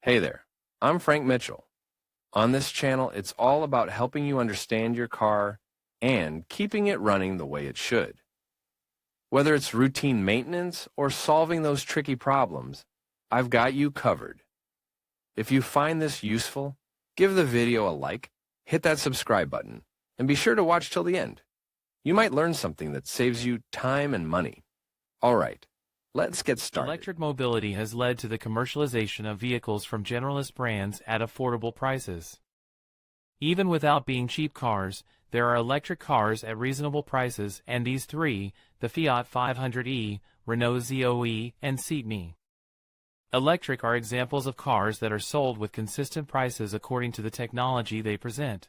Hey there, I'm Frank Mitchell. On this channel, it's all about helping you understand your car and keeping it running the way it should. Whether it's routine maintenance or solving those tricky problems, I've got you covered. If you find this useful, give the video a like, hit that subscribe button, and be sure to watch till the end. You might learn something that saves you time and money. All right, let's get started. Electric mobility has led to the commercialization of vehicles from generalist brands at affordable prices. Even without being cheap cars, there are electric cars at reasonable prices, and these three, the Fiat 500e, Renault ZOE, and SEAT Mii Electric, are examples of cars that are sold with consistent prices according to the technology they present.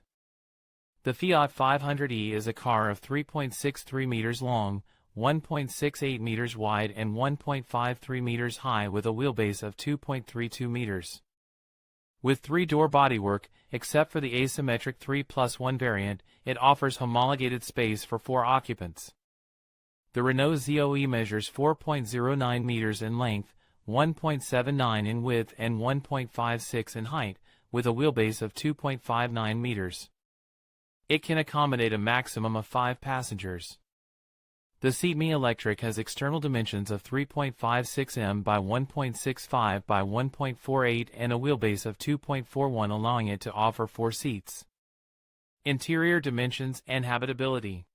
The Fiat 500e is a car of 3.63 meters long, 1.68 meters wide and 1.53 meters high with a wheelbase of 2.32 meters. With three-door bodywork, except for the asymmetric 3+1 variant, it offers homologated space for 4 occupants. The Renault ZOE measures 4.09 meters in length, 1.79 in width and 1.56 in height, with a wheelbase of 2.59 meters. It can accommodate a maximum of 5 passengers. The SEAT Mii Electric has external dimensions of 3.56 m by 1.65 by 1.48 and a wheelbase of 2.41, allowing it to offer 4 seats. Interior dimensions and habitability.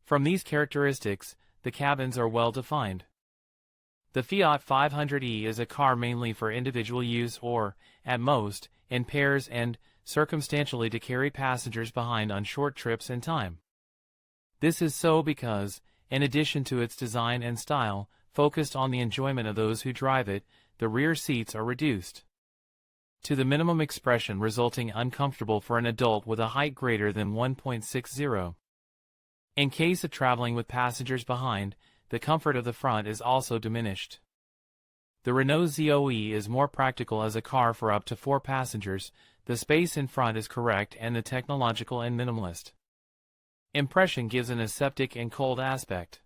From these characteristics, the cabins are well defined. The Fiat 500e is a car mainly for individual use or, at most, in pairs and, circumstantially, to carry passengers behind on short trips and time. This is so because, in addition to its design and style, focused on the enjoyment of those who drive it, the rear seats are reduced to the minimum expression, resulting uncomfortable for an adult with a height greater than 1.60. In case of traveling with passengers behind, the comfort of the front is also diminished. The Renault ZOE is more practical as a car for up to 4 passengers, the space in front is correct and the technological and minimalist impression gives an aseptic and cold aspect.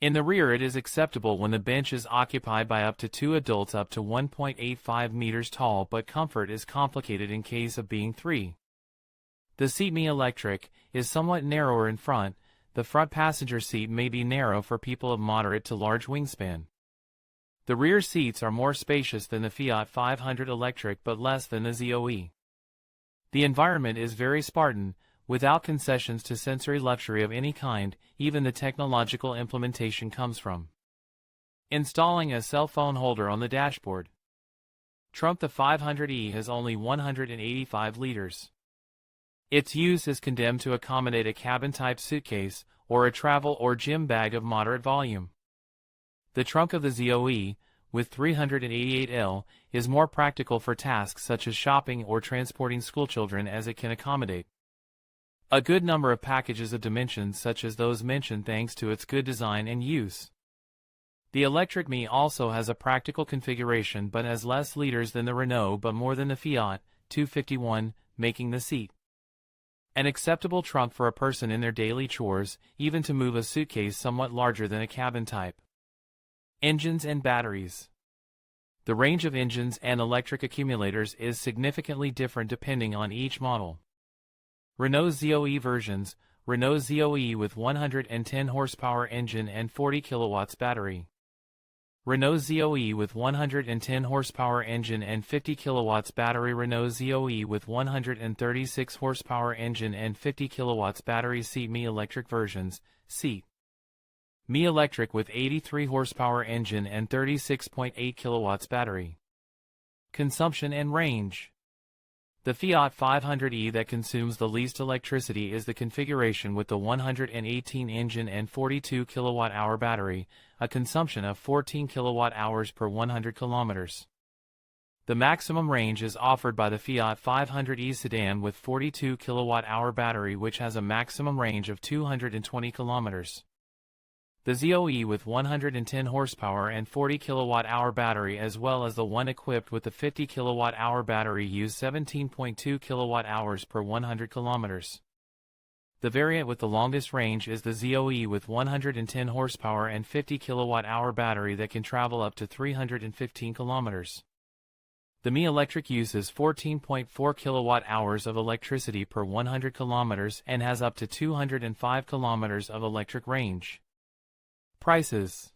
In the rear it is acceptable when the bench is occupied by up to 2 adults up to 1.85 meters tall, but comfort is complicated in case of being 3. The SEAT Mii Electric is somewhat narrower in front. The front passenger seat may be narrow for people of moderate to large wingspan. The rear seats are more spacious than the Fiat 500 Electric but less than the ZOE. The environment is very Spartan, without concessions to sensory luxury of any kind. Even the technological implementation comes from installing a cell phone holder on the dashboard. The 500e has only 185 liters. Its use is condemned to accommodate a cabin-type suitcase or a travel or gym bag of moderate volume. The trunk of the ZOE, with 388 L, is more practical for tasks such as shopping or transporting schoolchildren, as it can accommodate a good number of packages of dimensions such as those mentioned thanks to its good design and use. The Electric Mii also has a practical configuration but has less liters than the Renault but more than the Fiat 251, making the seat an acceptable trunk for a person in their daily chores, even to move a suitcase somewhat larger than a cabin type. Engines and batteries. The range of engines and electric accumulators is significantly different depending on each model. Renault ZOE versions: Renault ZOE with 110 horsepower engine and 40 kilowatts battery. Renault ZOE with 110 horsepower engine and 50 kilowatts battery. Renault ZOE with 136 horsepower engine and 50 kilowatts battery. SEAT Mii Electric versions: SEAT Mii Electric with 83 horsepower engine and 36.8 kilowatts battery. Consumption and range. The Fiat 500e that consumes the least electricity is the configuration with the 118 engine and 42 kilowatt-hour battery, a consumption of 14 kilowatt-hours per 100 kilometers. The maximum range is offered by the Fiat 500e sedan with 42 kilowatt-hour battery, which has a maximum range of 220 kilometers. The ZOE with 110 horsepower and 40 kilowatt-hour battery, as well as the one equipped with the 50 kilowatt-hour battery, use 17.2 kilowatt-hours per 100 kilometers. The variant with the longest range is the ZOE with 110 horsepower and 50 kilowatt-hour battery that can travel up to 315 kilometers. The Mii Electric uses 14.4 kilowatt-hours of electricity per 100 kilometers and has up to 205 kilometers of electric range. Prices.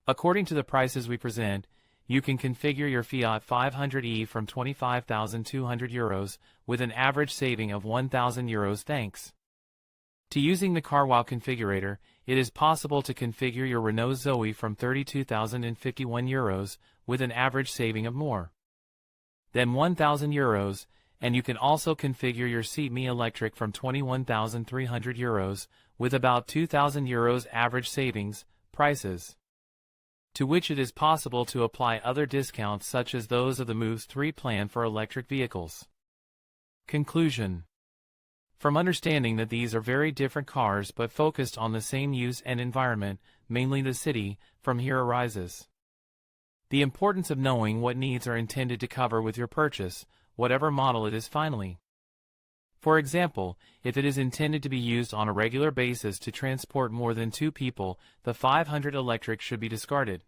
According to the prices we present, you can configure your Fiat 500e from €25,200 with an average saving of €1,000 thanks to using the CarWow configurator. It is possible to configure your Renault ZOE from €32,051 with an average saving of more than €1,000, and you can also configure your SEAT Mii Electric from €21,300 with about €2,000 average savings. Prices to which it is possible to apply other discounts such as those of the Moves 3 plan for electric vehicles. Conclusion. From understanding that these are very different cars but focused on the same use and environment, mainly the city, from here arises the importance of knowing what needs are intended to cover with your purchase, whatever model it is finally. For example, if it is intended to be used on a regular basis to transport more than 2 people, the 500 Electric should be discarded.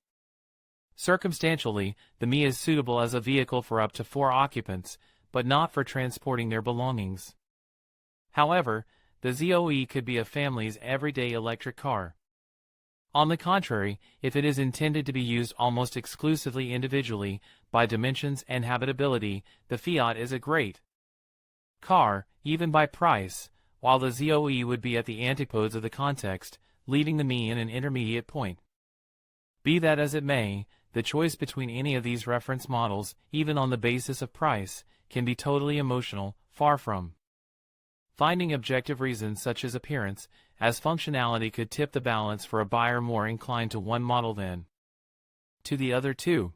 Circumstantially, the Mii is suitable as a vehicle for up to 4 occupants, but not for transporting their belongings. However, the ZOE could be a family's everyday electric car. On the contrary, if it is intended to be used almost exclusively individually, by dimensions and habitability, the Fiat is a great car, even by price, while the ZOE would be at the antipodes of the context, leaving the Mii in an intermediate point. Be that as it may, the choice between any of these reference models, even on the basis of price, can be totally emotional, far from finding objective reasons such as appearance, as functionality could tip the balance for a buyer more inclined to one model than to the other two.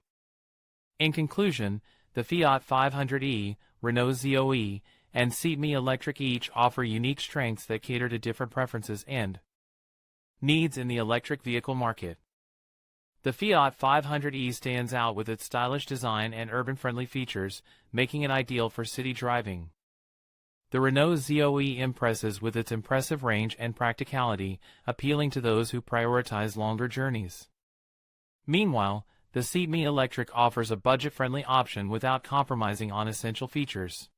In conclusion, the Fiat 500e, Renault ZOE, and SEAT Mii Electric each offer unique strengths that cater to different preferences and needs in the electric vehicle market. The Fiat 500e stands out with its stylish design and urban-friendly features, making it ideal for city driving. The Renault ZOE impresses with its impressive range and practicality, appealing to those who prioritize longer journeys. Meanwhile, the SEAT Mii Electric offers a budget-friendly option without compromising on essential features.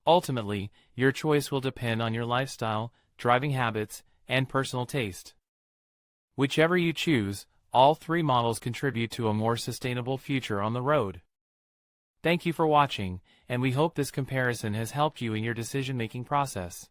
Ultimately, your choice will depend on your lifestyle, driving habits, and personal taste. Whichever you choose, all 3 models contribute to a more sustainable future on the road. Thank you for watching, and we hope this comparison has helped you in your decision-making process.